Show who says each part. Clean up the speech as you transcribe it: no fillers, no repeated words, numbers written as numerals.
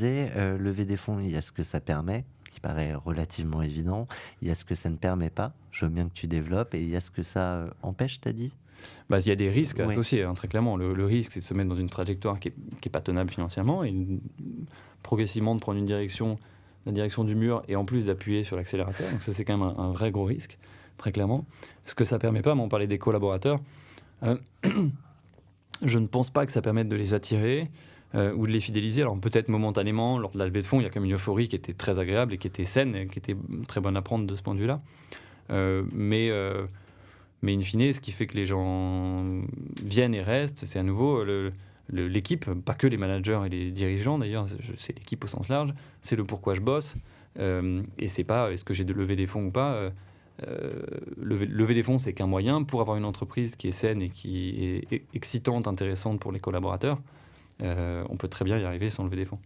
Speaker 1: Lever des fonds, il y a ce que ça permet, qui paraît relativement évident. Il y a ce que ça ne permet pas. Je veux bien que tu développes. Et il y a ce que ça empêche, t'as dit?
Speaker 2: Il y a des risques
Speaker 1: Oui.
Speaker 2: associés, très clairement. Le risque, c'est de se mettre dans une trajectoire qui est pas tenable financièrement et progressivement de prendre la direction du mur et en plus d'appuyer sur l'accélérateur. Donc ça, c'est quand même un vrai gros risque, très clairement. Ce que ça permet pas, mais on parlait des collaborateurs, euh, je ne pense pas que ça permette de les attirer ou de les fidéliser. Alors peut-être momentanément, lors de la levée de fonds, il y a quand même une euphorie qui était très agréable et qui était saine et qui était très bonne à prendre de ce point de vue-là. Mais in fine, ce qui fait que les gens viennent et restent, c'est à nouveau l'équipe, pas que les managers et les dirigeants d'ailleurs, c'est l'équipe au sens large, c'est le pourquoi je bosse, et c'est pas est-ce que j'ai de lever des fonds ou pas. Lever des fonds, c'est qu'un moyen pour avoir une entreprise qui est saine et qui est excitante, intéressante pour les collaborateurs. On peut très bien y arriver sans lever des fonds.